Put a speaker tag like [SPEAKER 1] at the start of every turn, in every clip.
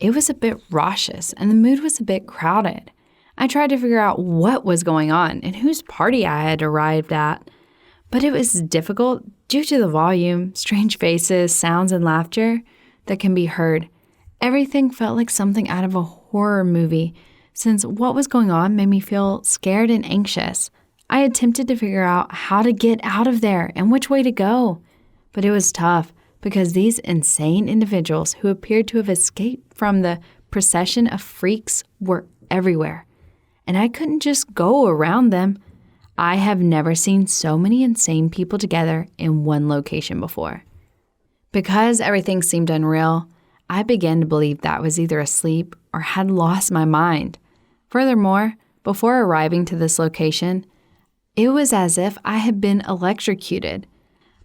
[SPEAKER 1] It was a bit raucous and the mood was a bit crowded. I tried to figure out what was going on and whose party I had arrived at, but it was difficult due to the volume, strange faces, sounds, and laughter that can be heard. Everything felt like something out of a horror movie, since what was going on made me feel scared and anxious. I attempted to figure out how to get out of there and which way to go, but it was tough because these insane individuals who appeared to have escaped from the procession of freaks were everywhere, and I couldn't just go around them. I have never seen so many insane people together in one location before. Because everything seemed unreal, I began to believe that I was either asleep or had lost my mind. Furthermore, before arriving to this location, it was as if I had been electrocuted.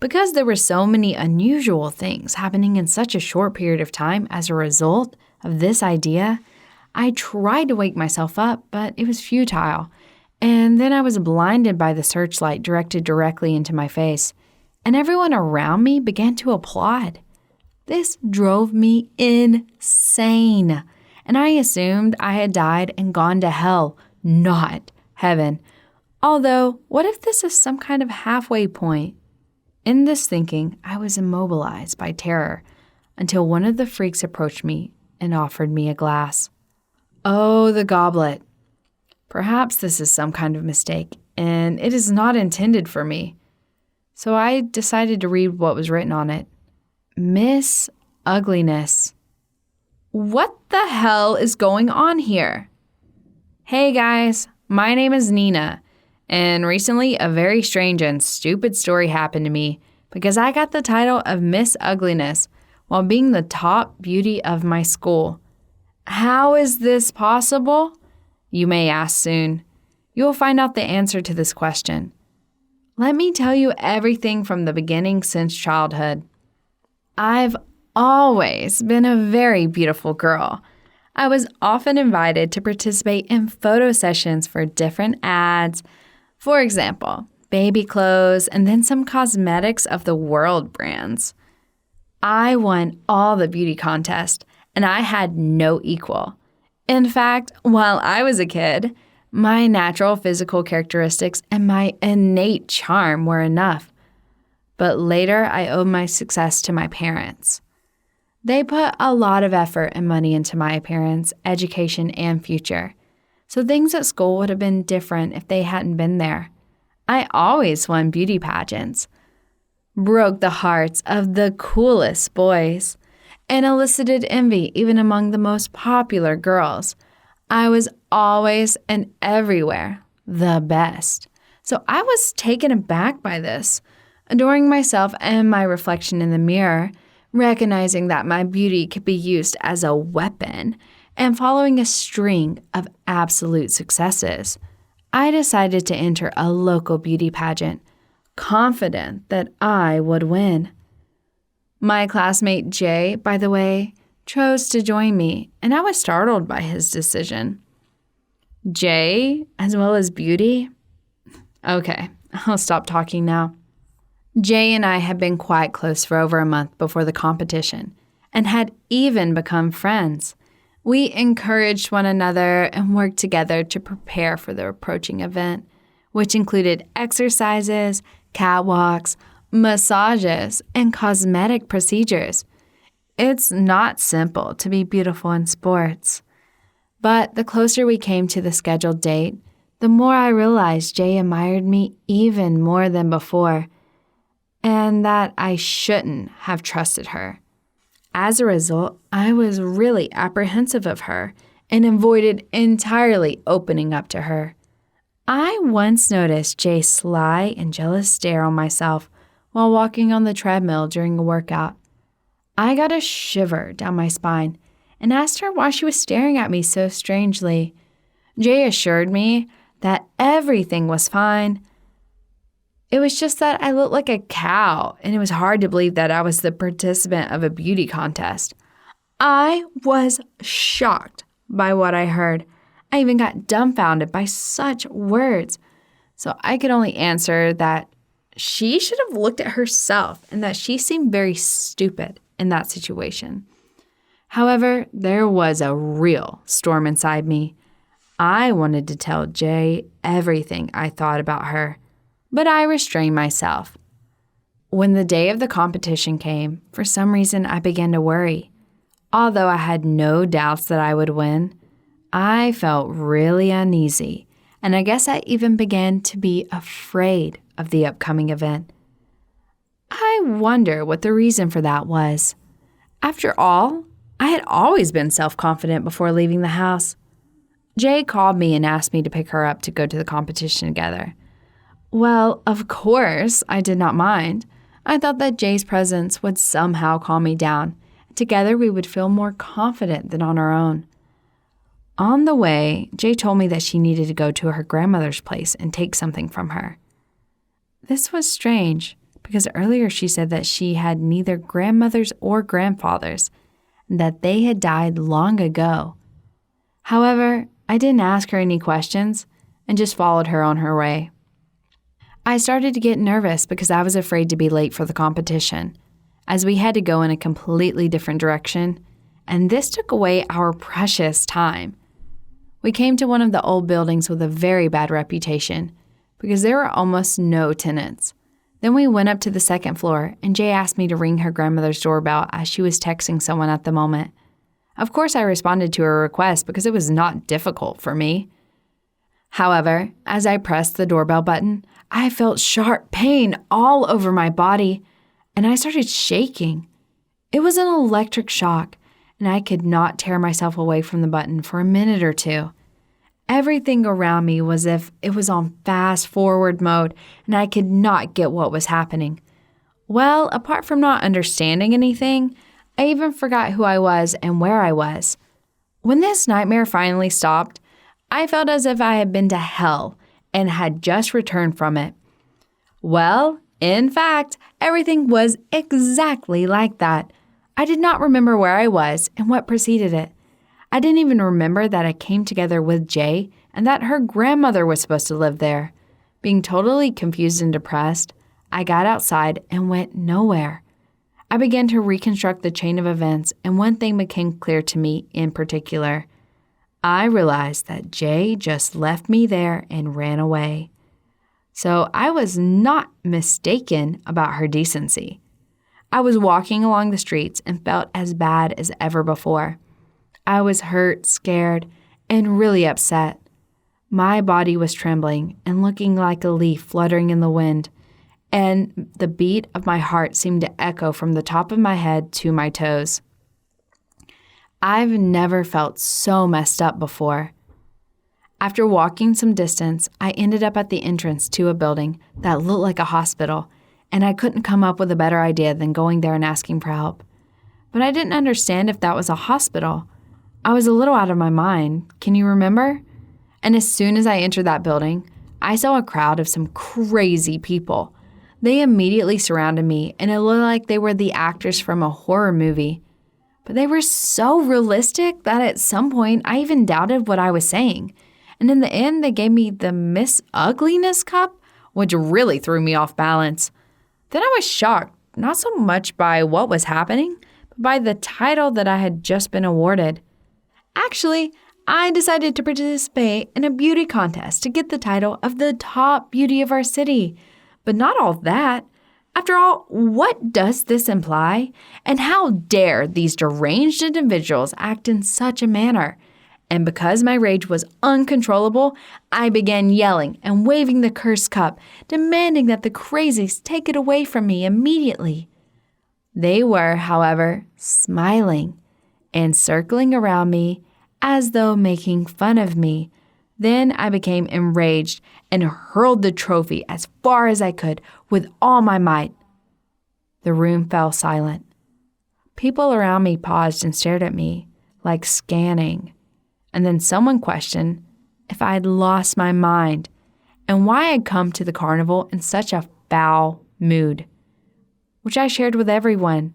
[SPEAKER 1] Because there were so many unusual things happening in such a short period of time as a result of this idea, I tried to wake myself up, but it was futile. And then I was blinded by the searchlight directed directly into my face, and everyone around me began to applaud. This drove me insane, and I assumed I had died and gone to hell, not heaven. Although, what if this is some kind of halfway point? In this thinking, I was immobilized by terror until one of the freaks approached me and offered me a glass. Oh, the goblet. Perhaps this is some kind of mistake, and it is not intended for me. So I decided to read what was written on it. Miss Ugliness. What the hell is going on here? Hey guys, my name is Nina, and recently a very strange and stupid story happened to me because I got the title of Miss Ugliness while being the top beauty of my school. How is this possible? You may ask soon. You will find out the answer to this question. Let me tell you everything from the beginning since childhood. I've always been a very beautiful girl. I was often invited to participate in photo sessions for different ads. For example, baby clothes and then some cosmetics of the world brands. I won all the beauty contests, and I had no equal. In fact, while I was a kid, my natural physical characteristics and my innate charm were enough. But later, I owed my success to my parents. They put a lot of effort and money into my appearance, education, and future. So things at school would have been different if they hadn't been there. I always won beauty pageants, broke the hearts of the coolest boys, and elicited envy even among the most popular girls. I was always and everywhere the best. So I was taken aback by this, adoring myself and my reflection in the mirror, recognizing that my beauty could be used as a weapon, and following a string of absolute successes. I decided to enter a local beauty pageant, confident that I would win. My classmate Jay, by the way, chose to join me, and I was startled by his decision. Jay, as well as beauty? Okay, I'll stop talking now. Jay and I had been quite close for over a month before the competition, and had even become friends. We encouraged one another and worked together to prepare for the approaching event, which included exercises, catwalks, massages, and cosmetic procedures. It's not simple to be beautiful in sports. But the closer we came to the scheduled date, the more I realized Jay admired me even more than before, and that I shouldn't have trusted her. As a result, I was really apprehensive of her and avoided entirely opening up to her. I once noticed Jay's sly and jealous stare on myself while walking on the treadmill during a workout. I got a shiver down my spine and asked her why she was staring at me so strangely. Jay assured me that everything was fine. It was just that I looked like a cow, and it was hard to believe that I was the participant of a beauty contest. I was shocked by what I heard. I even got dumbfounded by such words. So I could only answer that she should have looked at herself and that she seemed very stupid in that situation. However, there was a real storm inside me. I wanted to tell Jay everything I thought about her, but I restrained myself. When the day of the competition came, for some reason I began to worry. Although I had no doubts that I would win, I felt really uneasy, and I guess I even began to be afraid of the upcoming event. I wonder what the reason for that was. After all, I had always been self-confident before leaving the house. Jay called me and asked me to pick her up to go to the competition together. Well, of course, I did not mind. I thought that Jay's presence would somehow calm me down. Together, we would feel more confident than on our own. On the way, Jay told me that she needed to go to her grandmother's place and take something from her. This was strange, because earlier she said that she had neither grandmothers or grandfathers, and that they had died long ago. However, I didn't ask her any questions and just followed her on her way. I started to get nervous because I was afraid to be late for the competition, as we had to go in a completely different direction, and this took away our precious time. We came to one of the old buildings with a very bad reputation because there were almost no tenants. Then we went up to the second floor, and Jay asked me to ring her grandmother's doorbell as she was texting someone at the moment. Of course, I responded to her request because it was not difficult for me. However, as I pressed the doorbell button, I felt sharp pain all over my body, and I started shaking. It was an electric shock, and I could not tear myself away from the button for a minute or two. Everything around me was as if it was on fast forward mode, and I could not get what was happening. Well, apart from not understanding anything, I even forgot who I was and where I was. When this nightmare finally stopped, I felt as if I had been to hell and had just returned from it. Well, in fact, everything was exactly like that. I did not remember where I was and what preceded it. I didn't even remember that I came together with Jay and that her grandmother was supposed to live there. Being totally confused and depressed, I got outside and went nowhere. I began to reconstruct the chain of events, and one thing became clear to me in particular. I realized that Jay just left me there and ran away. So I was not mistaken about her decency. I was walking along the streets and felt as bad as ever before. I was hurt, scared, and really upset. My body was trembling and looking like a leaf fluttering in the wind, and the beat of my heart seemed to echo from the top of my head to my toes. I've never felt so messed up before. After walking some distance, I ended up at the entrance to a building that looked like a hospital, and I couldn't come up with a better idea than going there and asking for help. But I didn't understand if that was a hospital. I was a little out of my mind. Can you remember? And as soon as I entered that building, I saw a crowd of some crazy people. They immediately surrounded me, and it looked like they were the actors from a horror movie. But they were so realistic that at some point I even doubted what I was saying. And in the end, they gave me the Miss Ugliness cup, which really threw me off balance. Then I was shocked, not so much by what was happening, but by the title that I had just been awarded. Actually, I decided to participate in a beauty contest to get the title of the top beauty of our city. But not all that. After all, what does this imply? And how dare these deranged individuals act in such a manner? And because my rage was uncontrollable, I began yelling and waving the cursed cup, demanding that the crazies take it away from me immediately. They were, however, smiling and circling around me as though making fun of me. Then I became enraged and hurled the trophy as far as I could with all my might. The room fell silent. People around me paused and stared at me, like scanning. And then someone questioned if I had lost my mind and why I'd come to the carnival in such a foul mood, which I shared with everyone.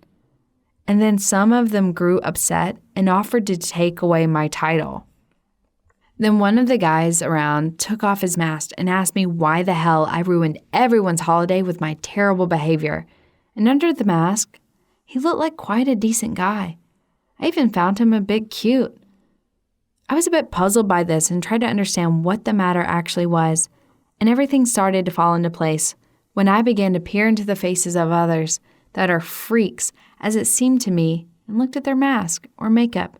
[SPEAKER 1] And then some of them grew upset and offered to take away my title. Then one of the guys around took off his mask and asked me why the hell I ruined everyone's holiday with my terrible behavior. And under the mask, he looked like quite a decent guy. I even found him a bit cute. I was a bit puzzled by this and tried to understand what the matter actually was, and everything started to fall into place when I began to peer into the faces of others that are freaks, as it seemed to me, and looked at their mask or makeup,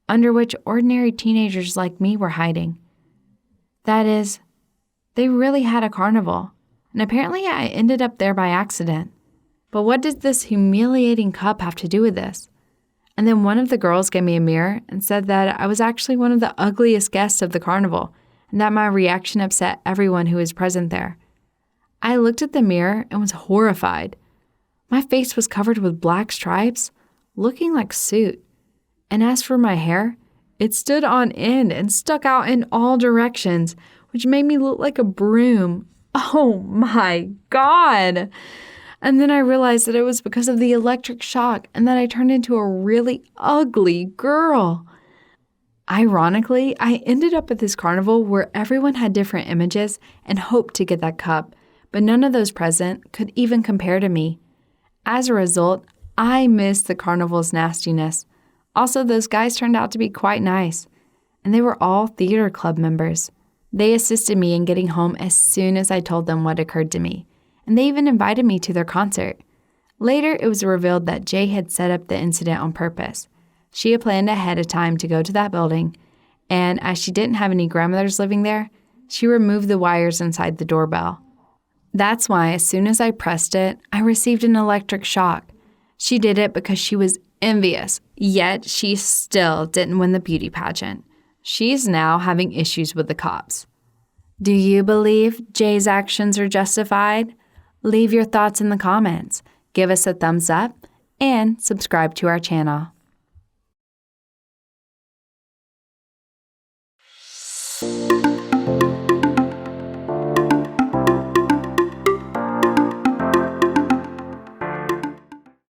[SPEAKER 1] under which ordinary teenagers like me were hiding. That is, they really had a carnival, and apparently I ended up there by accident. But what did this humiliating cup have to do with this? And then one of the girls gave me a mirror and said that I was actually one of the ugliest guests of the carnival, and that my reaction upset everyone who was present there. I looked at the mirror and was horrified. My face was covered with black stripes, looking like soot. And as for my hair, it stood on end and stuck out in all directions, which made me look like a broom. Oh my God! And then I realized that it was because of the electric shock and that I turned into a really ugly girl. Ironically, I ended up at this carnival where everyone had different images and hoped to get that cup, but none of those present could even compare to me. As a result, I missed the carnival's nastiness. Also, those guys turned out to be quite nice, and they were all theater club members. They assisted me in getting home as soon as I told them what occurred to me, and they even invited me to their concert. Later, it was revealed that Jay had set up the incident on purpose. She had planned ahead of time to go to that building, and as she didn't have any grandmothers living there, she removed the wires inside the doorbell. That's why as soon as I pressed it, I received an electric shock. She did it because she was envious, yet she still didn't win the beauty pageant. She's now having issues with the cops. Do you believe Jay's actions are justified? Leave your thoughts in the comments, give us a thumbs up, and subscribe to our channel.